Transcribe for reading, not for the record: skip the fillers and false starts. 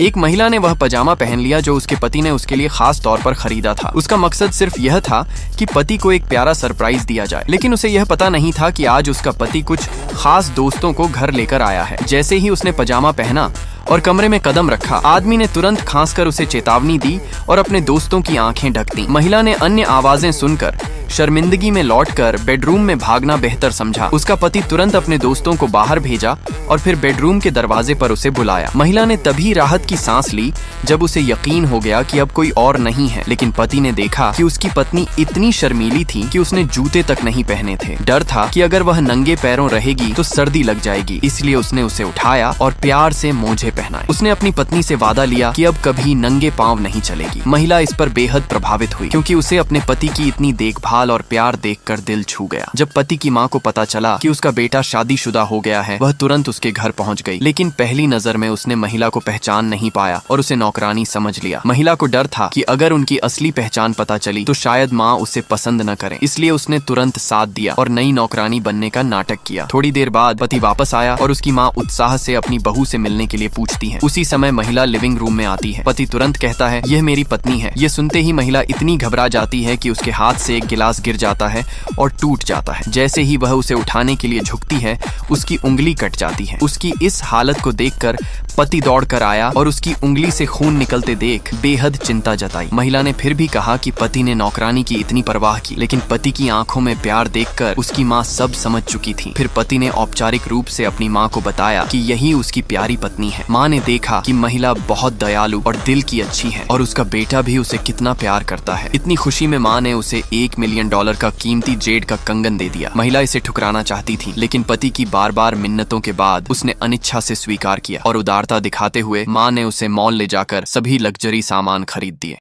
एक महिला ने वह पजामा पहन लिया जो उसके पति ने उसके लिए खास तौर पर खरीदा था। उसका मकसद सिर्फ यह था कि पति को एक प्यारा सरप्राइज दिया जाए, लेकिन उसे यह पता नहीं था कि आज उसका पति कुछ खास दोस्तों को घर लेकर आया है। जैसे ही उसने पजामा पहना और कमरे में कदम रखा, आदमी ने तुरंत खांसकर उसे चेतावनी दी और अपने दोस्तों की आंखें ढक दी। महिला ने अन्य आवाजें सुनकर शर्मिंदगी में लौटकर बेडरूम में भागना बेहतर समझा। उसका पति तुरंत अपने दोस्तों को बाहर भेजा और फिर बेडरूम के दरवाजे पर उसे बुलाया। महिला ने तभी राहत की सांस ली जब उसे यकीन हो गया कि अब कोई और नहीं है, लेकिन पति ने देखा कि उसकी पत्नी इतनी शर्मीली थी कि उसने जूते तक नहीं पहने थे। डर था कि अगर वह नंगे पैरों रहेगी तो सर्दी लग जाएगी, इसलिए उसने उसे उठाया और प्यार से मोजे पहनाए। उसने अपनी पत्नी से वादा लिया कि अब कभी नंगे पांव नहीं चलेगी। महिला इस पर बेहद प्रभावित हुई क्योंकि उसे अपने पति की इतनी देखभाल और प्यार देखकर दिल छू गया। जब पति की माँ को पता चला कि उसका बेटा शादीशुदा हो गया है, वह तुरंत उसके घर पहुंच गई, लेकिन पहली नजर में उसने महिला को पहचान नहीं पाया और उसे नौकरानी समझ लिया। महिला को डर था कि अगर उनकी असली पहचान पता चली तो शायद माँ उसे पसंद न करे, इसलिए उसने तुरंत साथ दिया और नई नौकरानी बनने का नाटक किया। थोड़ी देर बाद पति वापस आया और उसकी माँ उत्साह से अपनी बहू से मिलने के लिए पूछती है। उसी समय महिला लिविंग रूम में आती है। पति तुरंत कहता है, यह मेरी पत्नी है। ये सुनते ही महिला इतनी घबरा जाती है कि उसके हाथ से एक गिलास गिर जाता है और टूट जाता है। जैसे ही वह उसे उठाने के लिए झुकती है, उसकी उंगली कट जाती है। उसकी इस हालत को देखकर पति दौड़कर आया और उसकी उंगली से खून निकलते देख बेहद चिंता जताई। महिला ने फिर भी कहा कि पति ने नौकरानी की इतनी परवाह की, लेकिन पति की आंखों में प्यार देखकर उसकी माँ सब समझ चुकी थी। फिर पति ने औपचारिक रूप से अपनी माँ को बताया कि यही उसकी प्यारी पत्नी है। माँ ने देखा कि महिला बहुत दयालु और दिल की अच्छी है और उसका बेटा भी उसे कितना प्यार करता है। इतनी खुशी में माँ ने उसे $1 मिलियन का कीमती जेड का कंगन दे दिया। महिला इसे ठुकराना चाहती थी, लेकिन पति की बार बार मिन्नतों के बाद उसने अनिच्छा से स्वीकार किया और उदारता दिखाते हुए माँ ने उसे मॉल ले जाकर सभी लग्जरी सामान खरीद दिए।